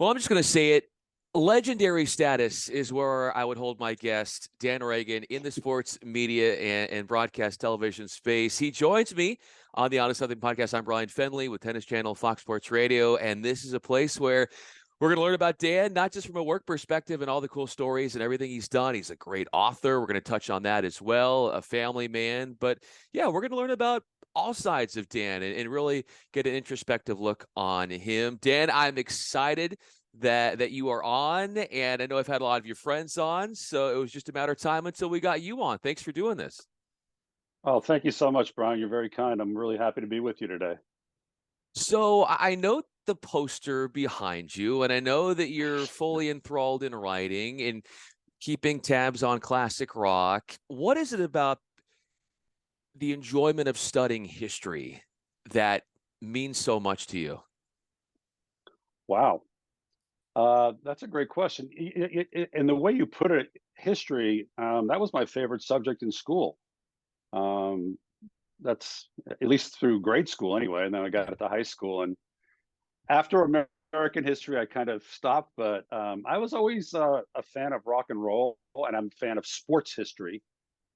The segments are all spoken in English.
Well, I'm just going to say it. Legendary status is where I would hold my guest, Dan Reagan, in the sports media and broadcast television space. He joins me on the Honest Nothing podcast. I'm Bryan Fenley with Tennis Channel, Fox Sports Radio, and this is a place where we're going to learn about Dan, not just from a work perspective and all the cool stories and everything he's done. He's a great author. We're going to touch on that as well, a family man. But yeah, we're going to learn about all sides of Dan and really get an introspective look on him. Dan, I'm excited that you are on, and I know I've had a lot of your friends on, so it was just a matter of time until we got you on. Thanks for doing this. Oh, thank you so much, Brian. You're very kind. I'm really happy to be with you today. So I know the poster behind you, and I know that you're fully enthralled in writing and keeping tabs on classic rock. What is it about the enjoyment of studying history that means so much to you? Wow. That's a great question. And the way you put it, history, that was my favorite subject in school. Um, that's at least through grade school anyway. And then I got to high school. And after American history, I kind of stopped. But I was always a fan of rock and roll, and I'm a fan of sports history,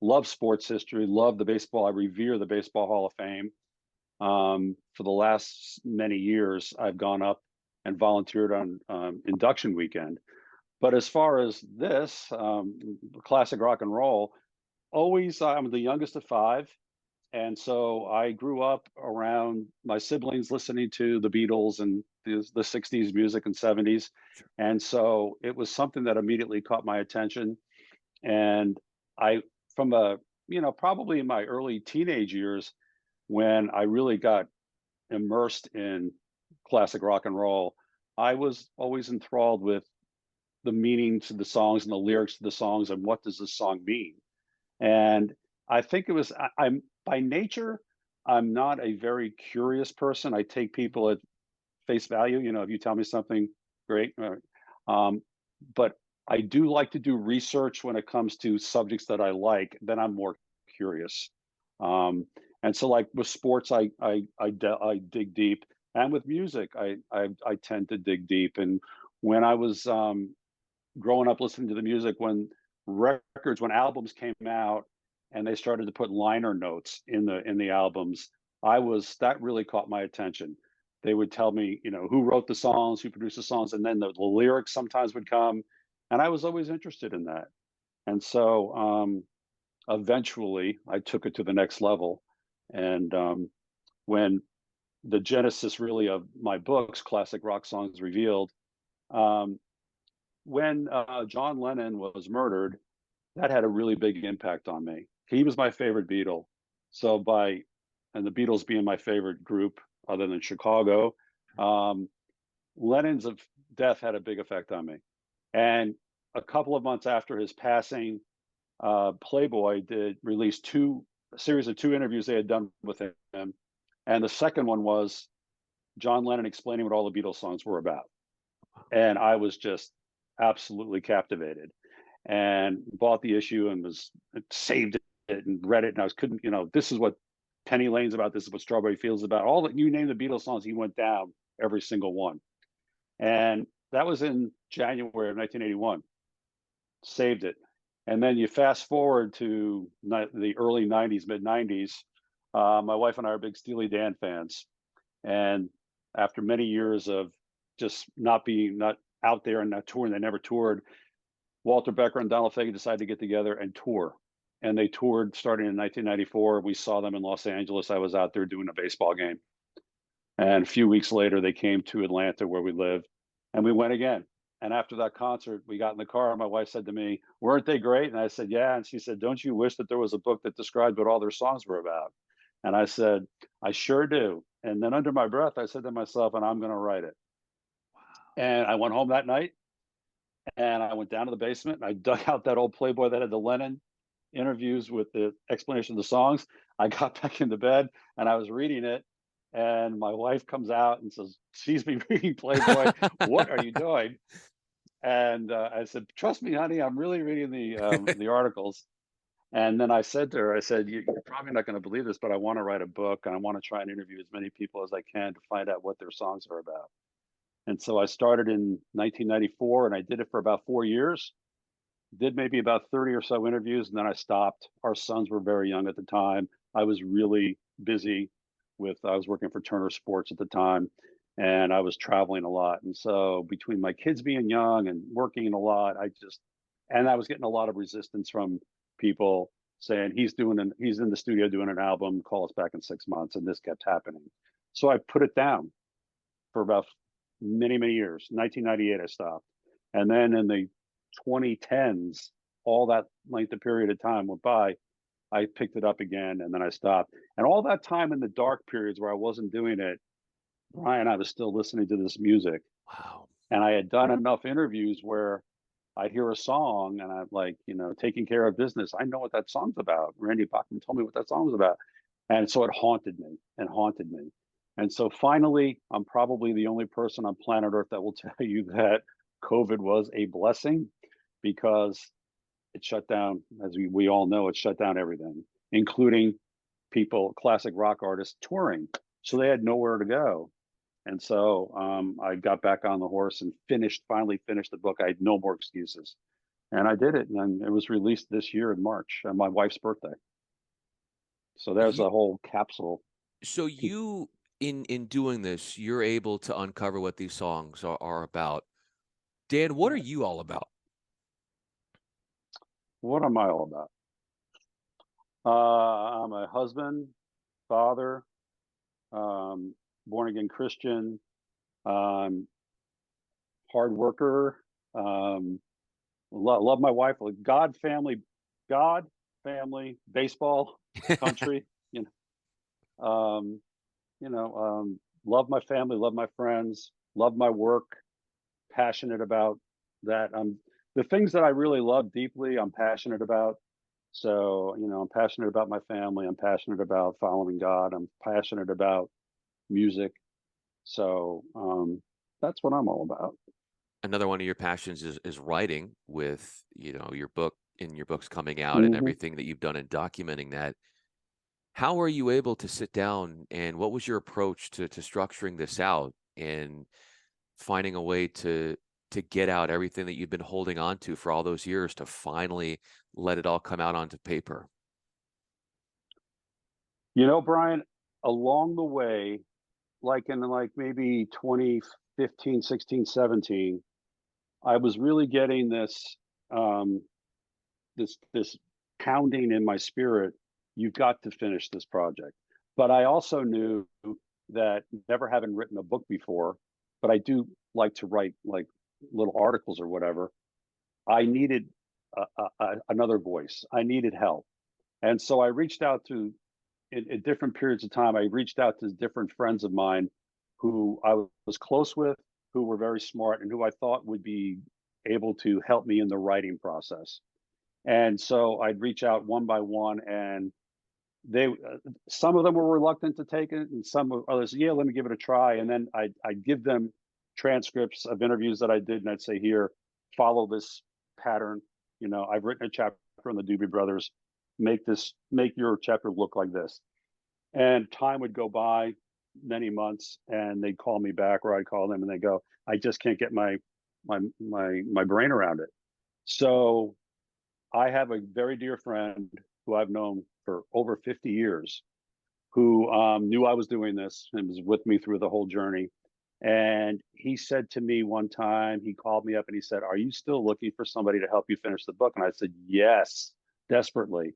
love the baseball. I revere the Baseball Hall of Fame. For the last many years, I've gone up and volunteered on induction weekend. But as far as this, classic rock and roll, always, I'm the youngest of five. And so I grew up around my siblings listening to the Beatles and the 60s music and 70s. Sure. And so it was something that immediately caught my attention. And I, from probably in my early teenage years, when I really got immersed in classic rock and roll, I was always enthralled with the meaning to the songs and the lyrics to the songs and what does this song mean. And I think it was I'm by nature, I'm not a very curious person. I take people at face value. If you tell me something, great. Um, but I do like to do research when it comes to subjects that I like. Then I'm more curious. Um, and so, like with sports, I dig deep, and with music, I tend to dig deep. And when I was growing up listening to the music, when albums came out, and they started to put liner notes in the albums, that really caught my attention. They would tell me, who wrote the songs, who produced the songs, and then the lyrics sometimes would come, and I was always interested in that. And so eventually, I took it to the next level. And when the genesis really of my books, Classic Rock Songs Revealed, um, when John Lennon was murdered, that had a really big impact on me. He was my favorite Beatle. So and the Beatles being my favorite group other than Chicago, um, Lennon's of death had a big effect on me. And a couple of months after his passing, Playboy did release a series of two interviews they had done with him. And the second one was John Lennon explaining what all the Beatles songs were about. And I was just absolutely captivated and bought the issue and saved it and read it. And I was couldn't, this is what Penny Lane's about. This is what Strawberry Fields about. All that you name the Beatles songs, he went down every single one. And that was in January of 1981. Saved it. And then you fast forward to the early 90s, mid 90s. My wife and I are big Steely Dan fans. And after many years of just not out there and not touring, they never toured. Walter Becker and Donald Fagen decided to get together and tour. And they toured starting in 1994. We saw them in Los Angeles. I was out there doing a baseball game. And a few weeks later, they came to Atlanta where we live, and we went again. And after that concert, we got in the car, and my wife said to me, "Weren't they great?" And I said, "Yeah." And she said, "Don't you wish that there was a book that described what all their songs were about?" And I said, "I sure do." And then under my breath, I said to myself, "And I'm going to write it." And I went home that night, and I went down to the basement, and I dug out that old Playboy that had the Lennon interviews with the explanation of the songs. I got back into bed, and I was reading it, and my wife comes out and says, "Sees me reading Playboy. What are you doing?" And I said, "Trust me, honey, I'm really reading the articles." And then I said to her, I said, "You're probably not going to believe this, but I want to write a book, and I want to try and interview as many people as I can to find out what their songs are about." And so I started in 1994, and I did it for about 4 years. Did maybe about 30 or so interviews, and then I stopped. Our sons were very young at the time. I was really busy I was working for Turner Sports at the time, and I was traveling a lot. And so between my kids being young and working a lot, and I was getting a lot of resistance from people saying he's in the studio doing an album, call us back in 6 months, and this kept happening. So I put it down for about many, many years. 1998, I stopped. And then in the 2010s, all that length of period of time went by, I picked it up again and then I stopped. And all that time in the dark periods where I wasn't doing it, Bryan, I was still listening to this music. Wow. And I had done enough interviews where I'd hear a song and I'm like, taking care of business. I know what that song's about. Randy Bachman told me what that song was about. And so it haunted me and haunted me. And so finally, I'm probably the only person on planet Earth that will tell you that COVID was a blessing, because it shut down, as we all know, it shut down everything, including people, classic rock artists touring. So they had nowhere to go. And so I got back on the horse and finally finished the book. I had no more excuses. And I did it. And it was released this year in March, on my wife's birthday. So there's You, a whole capsule. so you in doing this, you're able to uncover what these songs are about. Dan, what are you all about? What am I all about? I'm a husband, father, born again Christian, hard worker, love my wife, like God, family, baseball, country, you um, love my family, love my friends, love my work, passionate about that. The things that I really love deeply, I'm passionate about. So, I'm passionate about my family. I'm passionate about following God. I'm passionate about music. So, that's what I'm all about. Another one of your passions is writing, with, your books coming out and Hmm. everything that you've done in documenting that. How are you able to sit down, and what was your approach to structuring this out and finding a way to get out everything that you've been holding on to for all those years to finally let it all come out onto paper? Bryan, along the way, like in like maybe 2015, 16, 17, I was really getting um, this pounding in my spirit. You've got to finish this project. But I also knew that, never having written a book before, but I do like to write like little articles or whatever. I needed another voice. I needed help. And so I reached out to, in different periods of time, I reached out to different friends of mine who I was close with, who were very smart, and who I thought would be able to help me in the writing process. And so I'd reach out one by one, and some of them were reluctant to take it, and some others, yeah, let me give it a try. And then I'd give them transcripts of interviews that I did, and I'd say, here, follow this pattern. I've written a chapter on the Doobie Brothers. Make your chapter look like this. And time would go by, many months, and they'd call me back, or I'd call them, and they go, I just can't get my brain around it. So I have a very dear friend who I've known for over 50 years, who knew I was doing this and was with me through the whole journey. And he said to me one time, he called me up and he said, are you still looking for somebody to help you finish the book? And I said, yes, desperately.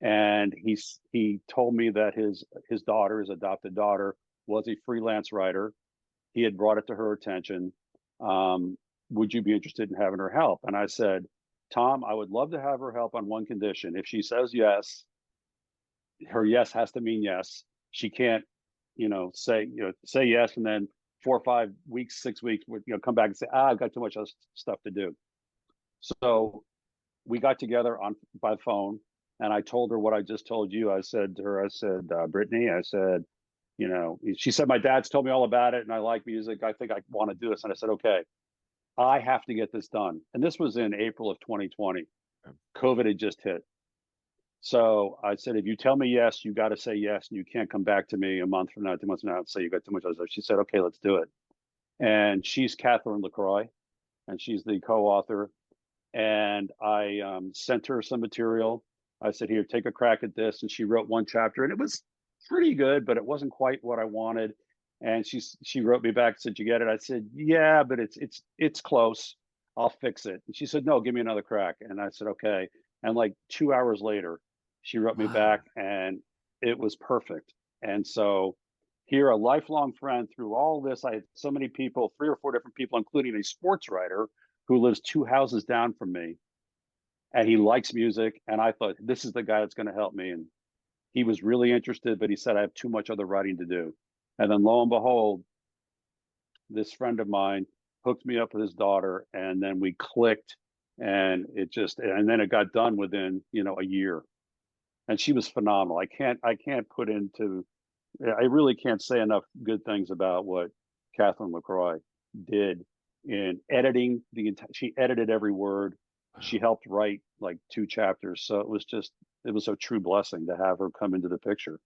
And he told me that his daughter, his adopted daughter, was a freelance writer. He had brought it to her attention. Would you be interested in having her help? And I said, Tom, I would love to have her help on one condition. If she says yes, her yes has to mean yes. She can't, say yes and then 4 or 5 weeks, 6 weeks, come back and say, I've got too much other stuff to do. So we got together by phone, and I told her what I just told you. I said to her, Brittany, I said, she said, my dad's told me all about it and I like music. I think I want to do this. And I said, okay, I have to get this done. And this was in April of 2020. COVID had just hit. So I said, if you tell me yes, you got to say yes, and you can't come back to me a month from now, 2 months from now, and say you got too much other stuff. She said, okay, let's do it. and she's Catherine LaCroix, and she's the co-author. And I sent her some material. I said, "Here, take a crack at this," and she wrote one chapter, and it was pretty good, but it wasn't quite what I wanted. And she wrote me back and said, "You get it?" I said, "Yeah, but it's close. I'll fix it." And she said, "No, give me another crack." And I said, "Okay." And like 2 hours later, she wrote me Wow. back, and it was perfect. And so here, a lifelong friend through all this, I had so many people, 3 or 4 different people, including a sports writer who lives 2 houses down from me, and he likes music. And I thought, this is the guy that's going to help me. And he was really interested, but he said, I have too much other writing to do. And then lo and behold, this friend of mine hooked me up with his daughter, and then we clicked, and then it got done within, a year. And she was phenomenal. I really can't say enough good things about what Catherine LaCroix did in editing she edited every word. She Wow. helped write like 2 chapters. So it was a true blessing to have her come into the picture.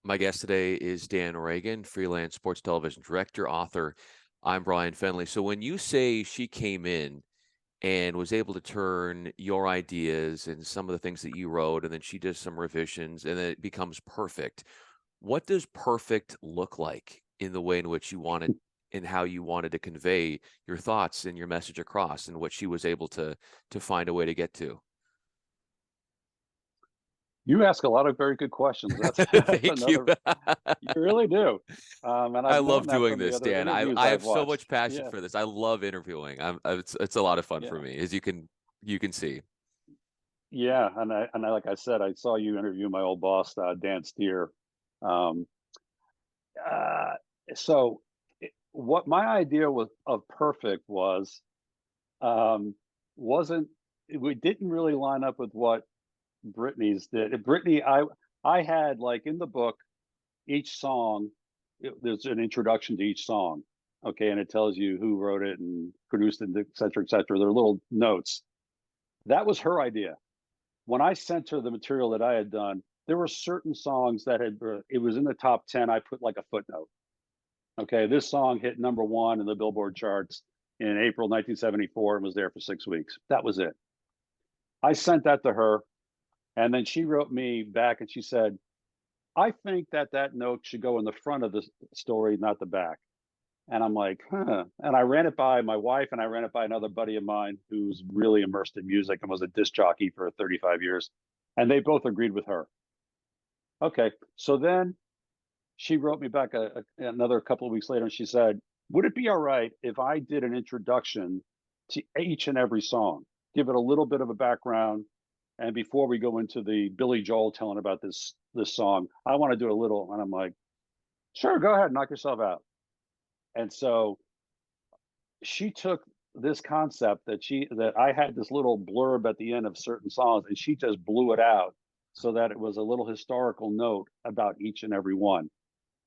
My guest today is Dan Reagan, freelance sports television director, author. I'm Bryan Fenley. So when you say she came in and was able to turn your ideas and some of the things that you wrote, and then she does some revisions, and then it becomes perfect. What does perfect look like in the way in which you wanted and how you wanted to convey your thoughts and your message across, and what she was able to find a way to get to? You ask a lot of very good questions. That's Thank you. another. You really do, and I I've love known that doing from the this, other Dan. interviews I I've have so watched. much passion Yeah, for this. I love interviewing. It's a lot of fun for yeah, me, as you can see. yeah. And like I said, I saw you interview my old boss, Dan Steer. Um, uh, so what my idea was of perfect um, wasn't we didn't really line up with what Britney's did. I had like in the book each song. There's an introduction to each song, okay, and it tells you who wrote it and produced it, et cetera, et cetera. There are little notes. That was her idea. When I sent her the material that I had done, there were certain songs that it was in the top 10. I put like a footnote. Okay, this song hit #1 in the Billboard charts in April 1974 and was there for 6 weeks. That was it. I sent that to her, and then she wrote me back and she said, I think that note should go in the front of the story, not the back. And I'm like, huh. And I ran it by my wife, and I ran it by another buddy of mine who's really immersed in music and was a disc jockey for 35 years. And they both agreed with her. Okay. So then she wrote me back another couple of weeks later, and she said, would it be all right if I did an introduction to each and every song, give it a little bit of a background, and before we go into the Billy Joel telling about this song, I want to do a little. And I'm like, sure, go ahead, knock yourself out. And so she took this concept that I had this little blurb at the end of certain songs, and she just blew it out so that it was a little historical note about each and every one.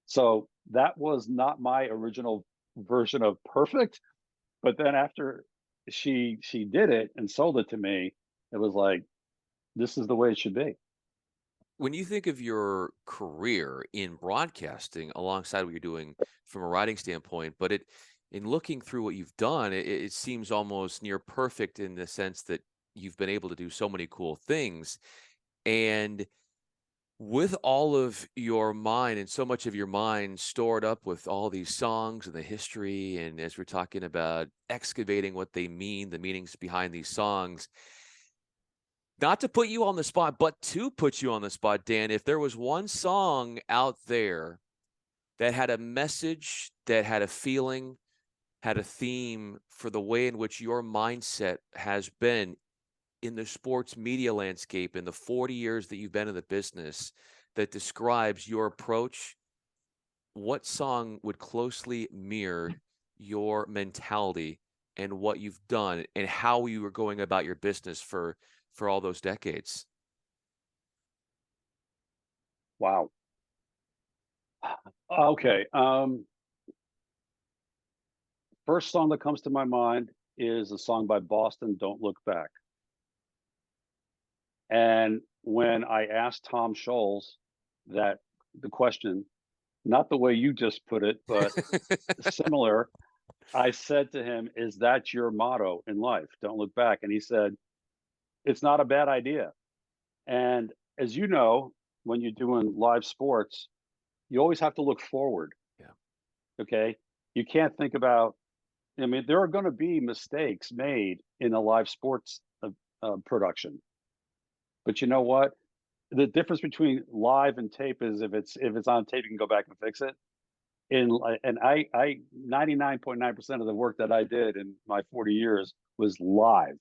So that was not my original version of perfect, but then after she did it and sold it to me, it was like, this is the way it should be. When you think of your career in broadcasting alongside what you're doing from a writing standpoint, but in looking through what you've done, it seems almost near perfect in the sense that you've been able to do so many cool things. And with all of your mind and so much of your mind stored up with all these songs and the history, and as we're talking about excavating what they mean, the meanings behind these songs, not to put you on the spot, but to put you on the spot, Dan, if there was one song out there that had a message, that had a feeling, had a theme for the way in which your mindset has been in the sports media landscape in the 40 years that you've been in the business, that describes your approach, what song would closely mirror your mentality and what you've done and how you were going about your business for all those decades? Wow. Okay. First song that comes to my mind is a song by Boston, Don't Look Back. And when I asked Tom Scholes that the question, not the way you just put it, but similar, I said to him, "Is that your motto in life? Don't look back." And he said, "It's not a bad idea." And as you know, when you're doing live sports, you always have to look forward. Yeah. Okay. You can't think about, I mean, there are going to be mistakes made in a live sports production. But you know what? The difference between live and tape is if it's on tape, you can go back and fix it. And I 99.9% of the work that I did in my 40 years was live.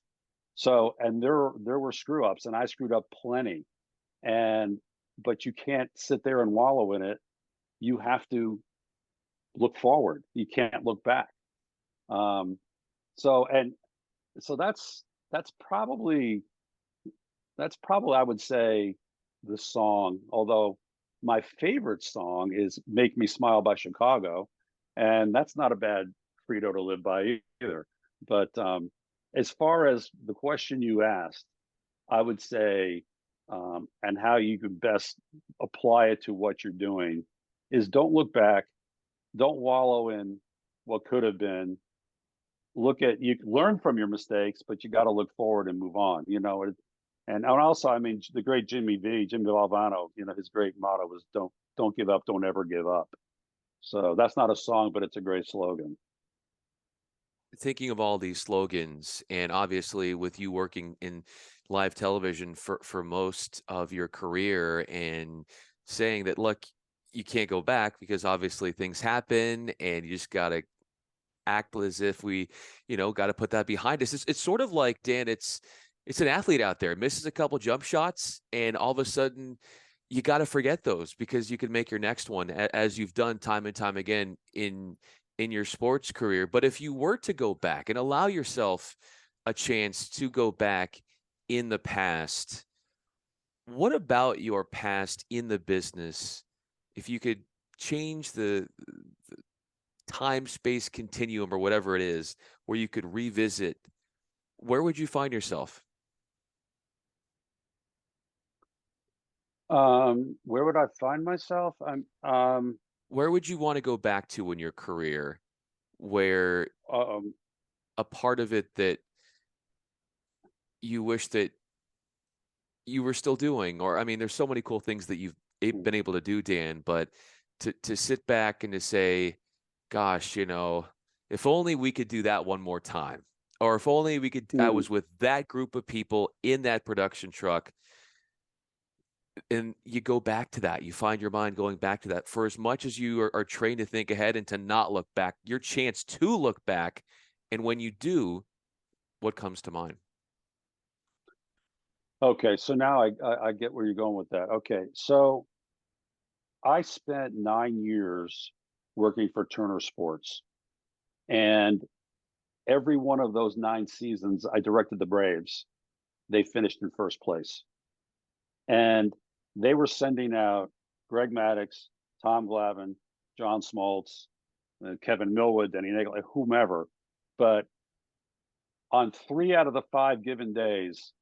So, and there were screw ups, and I screwed up plenty. And but you can't sit there and wallow in it. You have to look forward. You can't look back. Um, so and so that's probably I would say the song. Although my favorite song is "Make Me Smile" by Chicago, and that's not a bad credo to live by either. But as far as the question you asked, I would say, and how you could best apply it to what you're doing is don't look back, don't wallow in what could have been. Look at you learn from your mistakes, but you got to look forward and move on. And also, I mean, the great Jimmy Valvano, his great motto was don't give up, don't ever give up. So that's not a song, but it's a great slogan. Thinking of all these slogans, and obviously with you working in live television for most of your career, and saying that, look, you can't go back because obviously things happen, and you just got to act as if we, got to put that behind us. It's sort of like, Dan, it's an athlete out there misses a couple jump shots, and all of a sudden you got to forget those because you can make your next one, as you've done time and time again in your sports career. But if you were to go back and allow yourself a chance to go back in the past, what about your past in the business, if you could change the time space continuum or whatever it is, where you could revisit, where would you find yourself? Where would I find myself? Where would you want to go back to in your career, where um, a part of it that you wish that you were still doing? Or, I mean, there's so many cool things that you've been able to do, Dan, but to sit back and to say, gosh, if only we could do that one more time, or if only I hmm. was with that group of people in that production truck. And you go back to that, you find your mind going back to that. For as much as you are trained to think ahead and to not look back, your chance to look back, and when you do, what comes to mind? Okay, so now I get where you're going with that. Okay, so I spent 9 years working for Turner Sports, and every one of those 9 seasons, I directed the Braves. They finished in first place, and they were sending out Greg Maddux, Tom Glavine, John Smoltz, Kevin Millwood, Denny Nagel, whomever. But on 3 out of the 5 given days,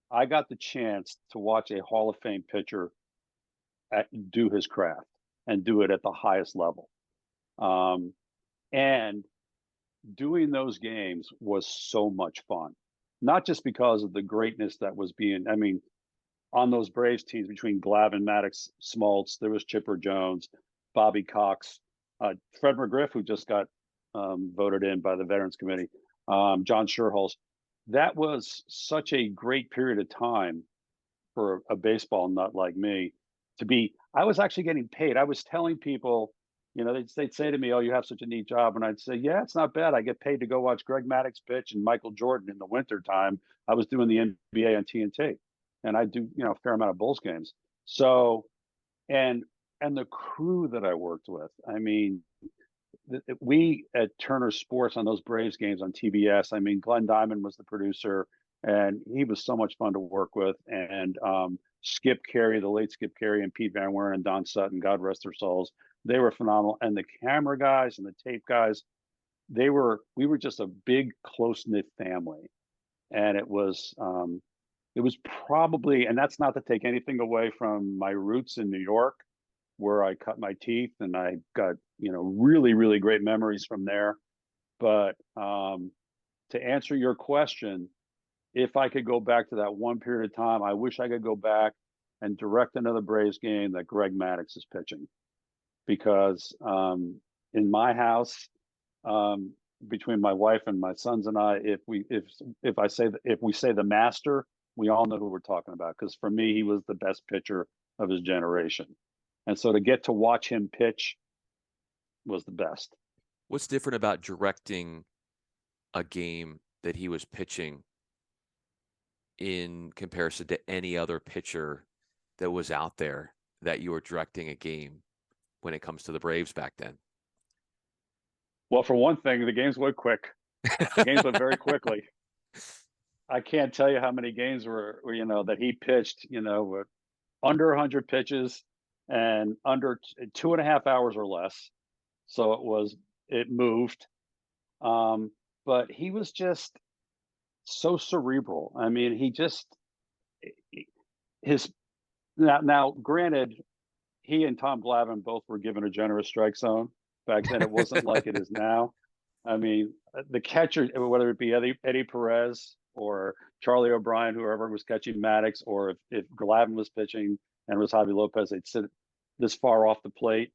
I got the chance to watch a Hall of Fame pitcher do his craft and do it at the highest level. Um, and doing those games was so much fun, not just because of the greatness that was being, I mean, on those Braves teams between Glavine, Maddox, Smoltz, there was Chipper Jones, Bobby Cox, Fred McGriff, who just got voted in by the Veterans Committee, John Sherholz. That was such a great period of time for a baseball nut like me to be. I was actually getting paid. I was telling people, they'd say to me, "Oh, you have such a neat job," and I'd say, "Yeah, it's not bad. I get paid to go watch Greg Maddux pitch and Michael Jordan in the winter time. I was doing the NBA on TNT, and I do a fair amount of Bulls games. So, and the crew that I worked with, I mean, we at Turner Sports on those Braves games on TBS. I mean, Glenn Diamond was the producer, and he was so much fun to work with. And Skip Carey, the late Skip Carey, and Pete Van Wieren and Don Sutton, God rest their souls, they were phenomenal. And the camera guys and the tape guys, we were just a big close knit family, and it was probably, and that's not to take anything away from my roots in New York, where I cut my teeth, and I got, really, really great memories from there. But to answer your question, if I could go back to that one period of time, I wish I could go back and direct another Braves game that Greg Maddux is pitching, because in my house, between my wife and my sons and I, if we say the master, we all know who we're talking about, because for me, he was the best pitcher of his generation, and so to get to watch him pitch was the best. What's different about directing a game that he was pitching in comparison to any other pitcher that was out there that you were directing a game when it comes to the Braves back then? Well, for one thing, the games went quick. The games went very quickly. I can't tell you how many games were that he pitched, with under 100 pitches and under 2.5 hours or less. So it moved. But he was just so cerebral. I mean, now granted, he and Tom Glavine both were given a generous strike zone. Back then, it wasn't like it is now. I mean, the catcher, whether it be Eddie Perez or Charlie O'Brien, whoever was catching Maddux, or if Glavine was pitching and it was Javi Lopez, they'd sit this far off the plate.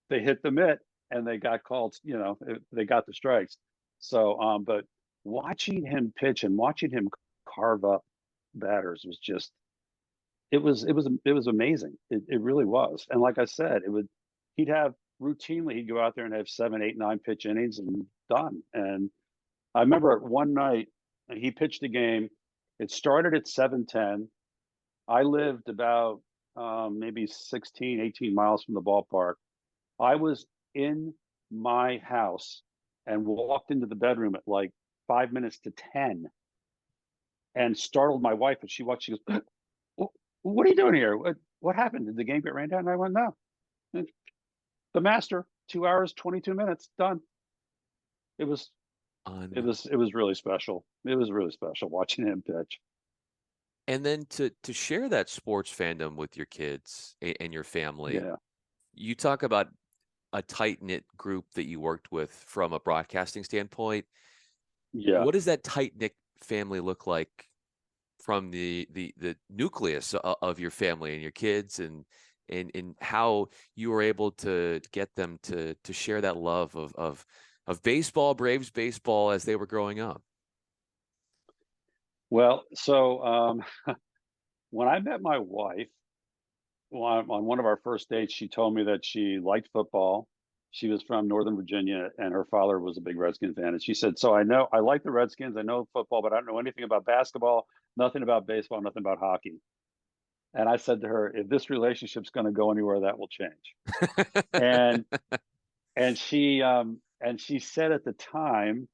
They hit the mitt and they got called, they got the strikes. So, but watching him pitch and watching him carve up batters was just, it was amazing. It really was. And like I said, he'd go out there and have 7, 8, 9 pitch innings and done. And I remember one night he pitched a game. It started at 7:10. I lived about maybe 16, 18 miles from the ballpark. I was in my house and walked into the bedroom at like 5 minutes to 10 and startled my wife. And she watched, she goes, "What are you doing here? What happened? Did the game get rained down?" And I went, "No. The master, 2 hours, 22 minutes, done." It was really special. It was really special watching him pitch. And then to share that sports fandom with your kids and your family. Yeah. You talk about a tight-knit group that you worked with from a broadcasting standpoint. Yeah. What does that tight-knit family look like from the nucleus of your family and your kids, and how you were able to get them to share that love of baseball, Braves baseball, as they were growing up? Well, so when I met my wife, on one of our first dates, she told me that she liked football. She was from Northern Virginia, and her father was a big Redskins fan. And she said, "So I like the Redskins. I know football, but I don't know anything about basketball, nothing about baseball, nothing about hockey." And I said to her, "If this relationship's going to go anywhere, that will change." And and she said at the time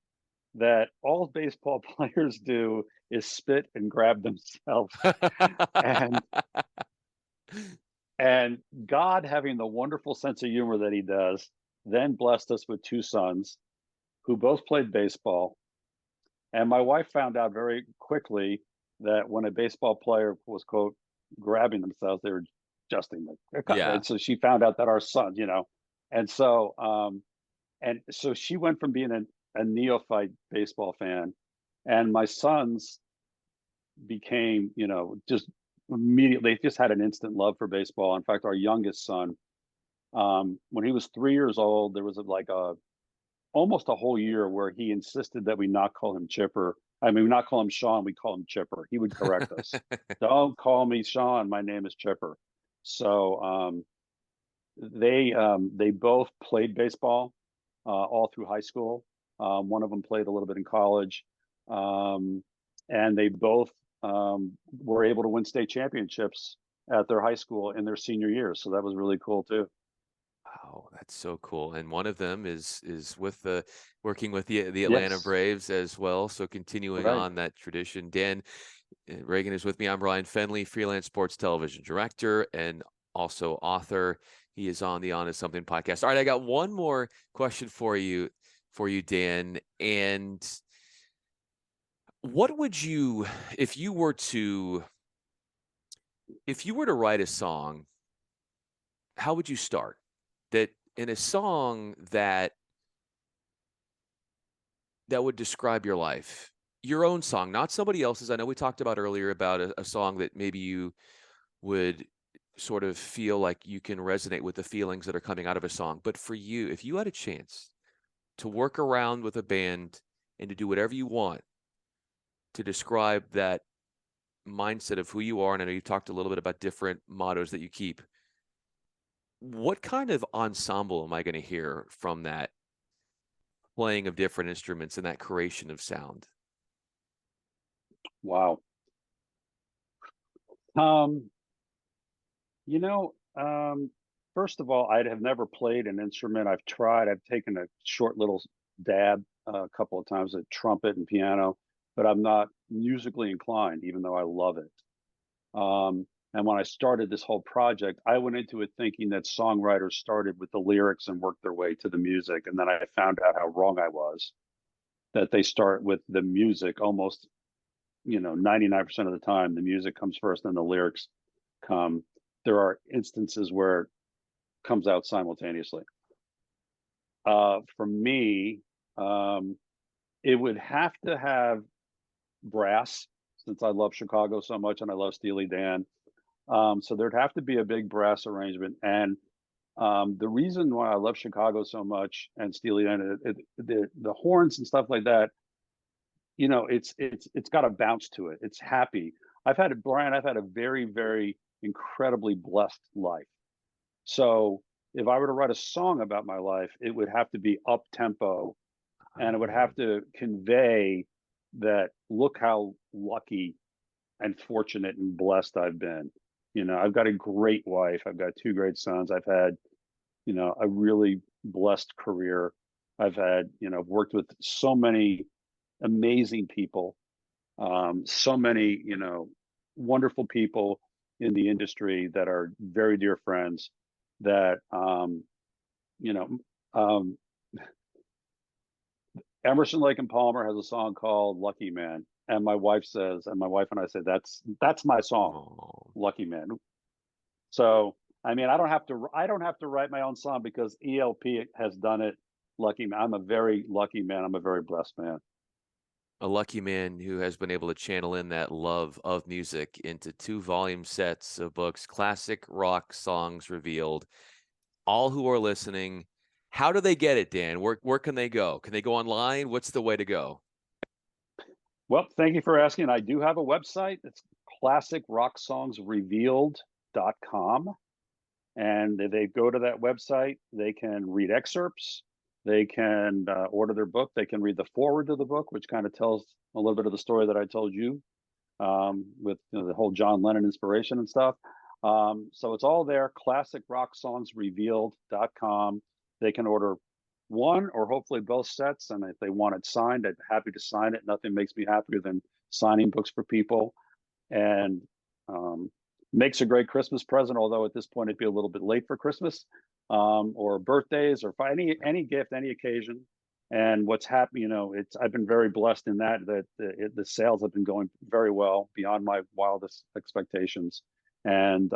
that all baseball players do is spit and grab themselves. and and God, having the wonderful sense of humor that he does, then blessed us with 2 sons who both played baseball. And my wife found out very quickly that when a baseball player was, quote, grabbing themselves, they were adjusting their cut. Yeah. Right? So she found out that our son, and so she went from being a neophyte baseball fan, and my sons became, just immediately, they just had an instant love for baseball. In fact, our youngest son, when he was 3 years old, there was almost a whole year where he insisted that we not call him Chipper. I mean, we not call him Sean, we call him Chipper. He would correct us. "Don't call me Sean. My name is Chipper." So they both played baseball all through high school. One of them played a little bit in college, and they both were able to win state championships at their high school in their senior years. So that was really cool too. Wow, that's so cool. And one of them is with working with the Atlanta Yes, Braves as well. So continuing right. on that tradition. Dan Reagan is with me. I'm Bryan Fenley, freelance sports television director and also author. He is on the On Is Something podcast. All right, I got one more question for you, Dan. And what would you, if you were to write a song, how would you start? That in a song that that would describe your life? Your own song, not somebody else's. I know we talked about earlier about a song that maybe you would sort of feel like you can resonate with the feelings that are coming out of a song. But for you, if you had a chance to work around with a band and to do whatever you want to describe that mindset of who you are, and I know you talked a little bit about different mottos that you keep, what kind of ensemble am I going to hear from that playing of different instruments and that creation of sound? Wow. Um, you know, first of all, I have never played an instrument. I've tried. I've taken a short little dab a couple of times at trumpet and piano, but I'm not musically inclined, even though I love it. And when I started this whole project, I went into it thinking that songwriters started with the lyrics and worked their way to the music. And then I found out how wrong I was, that they start with the music almost, 99% of the time. The music comes first, then the lyrics come. There are instances where it comes out simultaneously. For me, it would have to have brass, since I love Chicago so much and I love Steely Dan. So there'd have to be a big brass arrangement. And the reason why I love Chicago so much and Steely Dan, the horns and stuff like that, it's got a bounce to it. It's happy. Brian, I've had a very, very incredibly blessed life. So if I were to write a song about my life, it would have to be up tempo, and it would have to convey that look how lucky and fortunate and blessed I've been. I've got a great wife. I've got two great sons. I've had, a really blessed career. I've worked with so many amazing people, so many, wonderful people in the industry that are very dear friends that, you know, um, Emerson, Lake and Palmer has a song called Lucky Man. And my wife and I say, that's my song, Oh, Lucky Man. So, I mean, I don't have to write my own song because ELP has done it. Lucky man. I'm a very lucky man. I'm a very blessed man. a lucky man who has been able to channel in that love of music into two volume sets of books, Classic Rock Songs Revealed. All who are listening, how do they get it, Dan? Where can they go? Can they go online? What's the way to go? Well, thank you for asking. I do have a website. It's classicrockssongsrevealed.com. And if they go to that website, they can read excerpts. They can order their book. They can read the foreword to the book, which kind of tells a little bit of the story that I told you, with the whole John Lennon inspiration and stuff. So it's all there, classicrockssongsrevealed.com. They can order one or hopefully both sets. And if they want it signed, I'm happy to sign it. Nothing makes me happier than signing books for people. And makes a great Christmas present, although at this point it'd be a little bit late for Christmas, or birthdays, or for any gift, any occasion. And what's happened, I've been very blessed in that the sales have been going very well beyond my wildest expectations, and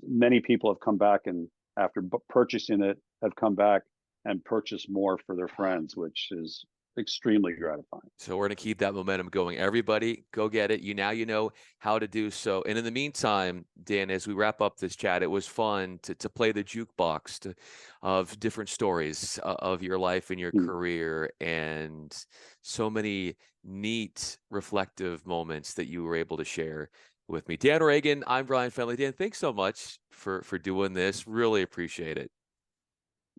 many people have come back and after purchasing it have come back and purchased more for their friends, which is extremely gratifying. So we're going to keep that momentum going. Everybody, go get it. You know how to do so. And in the meantime, Dan, as we wrap up this chat, it was fun to play the jukebox of different stories of your life and your career, and so many neat, reflective moments that you were able to share with me. Dan Reagan, I'm Bryan Fenley. Dan, thanks so much for doing this. Really appreciate it.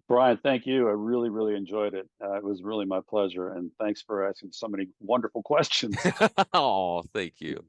Bryan, thank you. I really, really enjoyed it. It was really my pleasure. And thanks for asking so many wonderful questions. Oh, thank you.